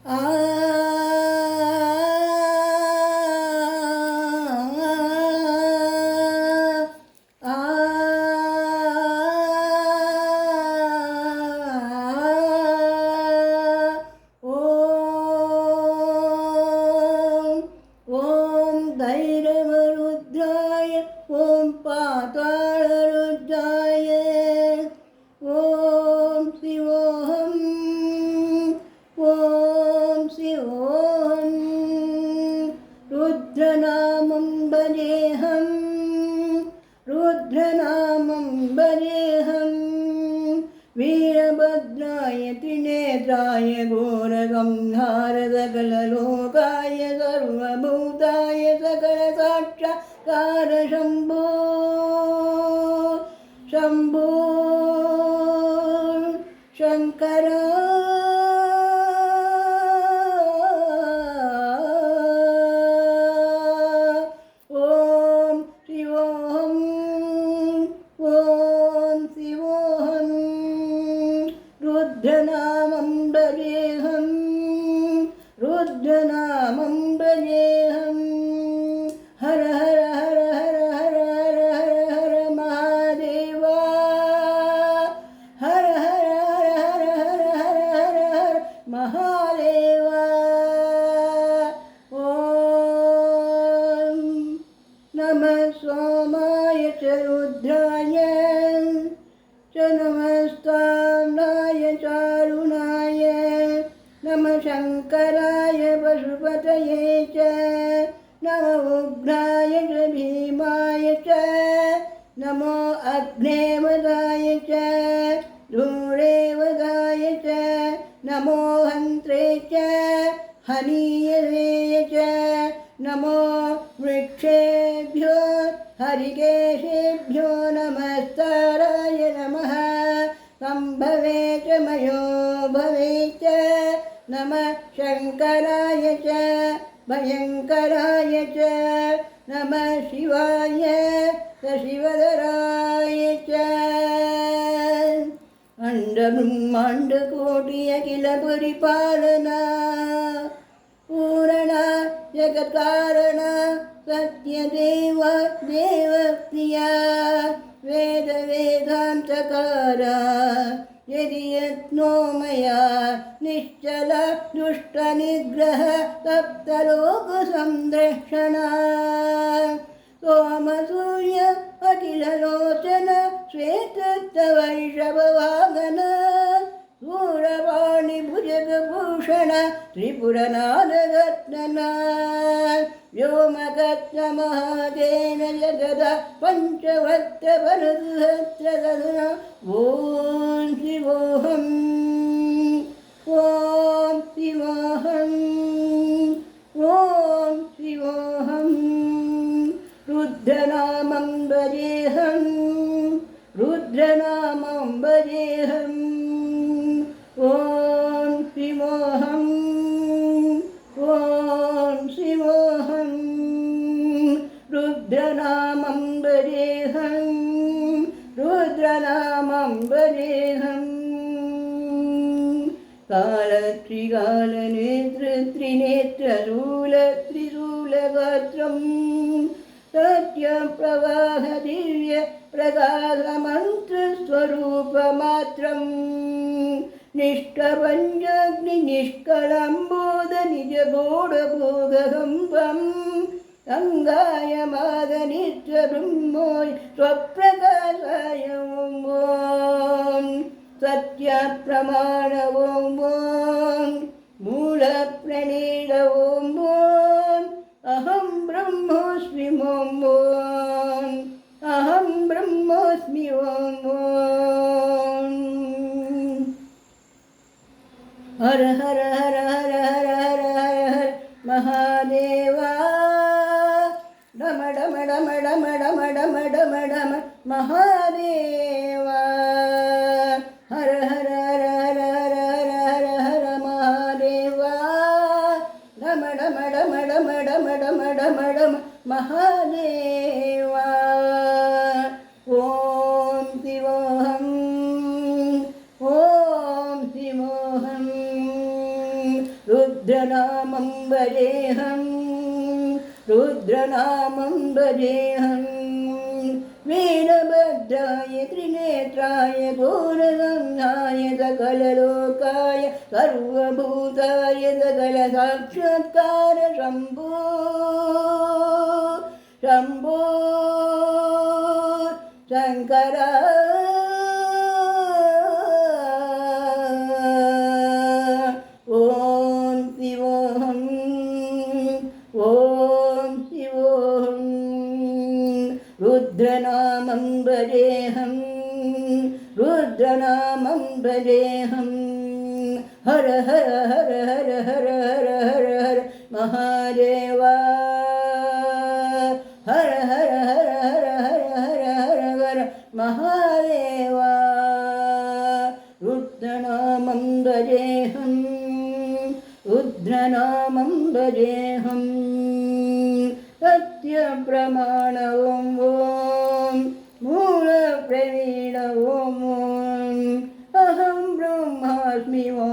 ಆ ಧೈರ್ಯಮರುದ್ರಾಯ ಓಂ ಪಾತಾಳರುದ್ರಾಯ ಓಂ ಶಿವೋಹಂ ಓಂ ಶಿವೋಹಂ ರುದ್ರನಾಮಂ ಭಜೇಹಂ ರುದ್ರನಾಮಂ ಭಜೇಹಂ वीरभद्राय त्रिनेत्राय घोरसंहार सकललोकाय सर्वभूताय सकलसाक्षात्कार शम्भो शम्भो शङ्कर ॐ शिवोऽहं ॐ शिवोऽहं रुद्रनामं भजेऽहं रुद्रनामं भजेऽहं हर हर हर हर हर हर हर हर महादेवा हर हर हर हर हर हर हर महादेवा ॐ नमः सोमाय च रुद्राय च नमस्ताम्नाय चारुणाय नमः शङ्कराय पशुपतये च नमो उग्राय च भीमाय च नमो अग्नेवदाय च धूरेवदाय च नमो हन्त्रे च हनीयसे च नमो वृक्षेभ्यो हरिकेशेभ्यो नमस्ताराय नमः सम्भवे च मयो भवे च नमः शङ्कराय च भयङ्कराय च नमः शिवाय शिवधराय च अण्डब्रह्माण्डकोटि अखिल परिपालना पूरणा जगत्कारण सत्यदेव देवप्रिया वेदवेदान्तकार यदि यत्नो मया निश्चल दुष्टनिग्रह सप्तलोकसंरक्षणा सोमसूर्य अखिललोचन श्वेतवैषभवाहन दूरवाणिभुजगभूषण त्रिपुरनादरत्नना व्योमकर्तमहादेन जगद पञ्चवक्त्रवरदुहत्रदधुना ॐ शिवोऽहं ॐ शिवोऽहं ॐ शिवोऽहं रुद्रनामं भजेऽहं रुद्रनामं भजेऽहं ॐ शिवोऽहं ॐ शिवोऽहं रुद्रनामं भजेऽहं रुद्रनामं भजेऽहं कालत्रिकालनेत्रत्रिनेत्रशूलत्रिशूलगात्रं सत्यप्रवाह दिव्य प्रकाशमन्त्रस्वरूपमात्रं निष्कपञ्चाग्निनिष्कलम्बोध निजगोढभोगहम्बम् अङ्गायमादनित्यब्रह्मोय स्वप्रकाशाय ॐ सत्यप्रमाण ॐ मूलप्रणीड ॐ अहं ब्रह्मोऽस्मि ॐ अहं ब्रह्मोऽस्मि ॐ हर हर हर हर हर हर हर हर महादेवा डम डम डम डम डम डम डम डम महादेवा हर हर हर हर हर हर हर हर महादेवा डम डम डम डम डम डम डम डम महादेवा ॐ शिवोऽहं ॐ शिवोऽहं रुद्रनामं भजेऽहं रुद्रनामं भजेऽहं वीरभद्राय त्रिनेत्राय घोरगन्धाय सकललोकाय सर्वभूताय सकलसाक्षात्कार शम्भो शम्भो शङ्करा ॐ शिवोऽहं रुद्रनामं भजेऽहं रुद्रनामं भजेऽहं हर हर हर हर हर हर हर हर महादेवा हर हर हर हर हर हर हर हर महादेवा रुद्रनामं भजेऽहं रुद्रनामं भजेऽहं सत्यप्रमाण ॐ मूलप्रवीण ॐ अहं ब्रह्मास्मि ॐ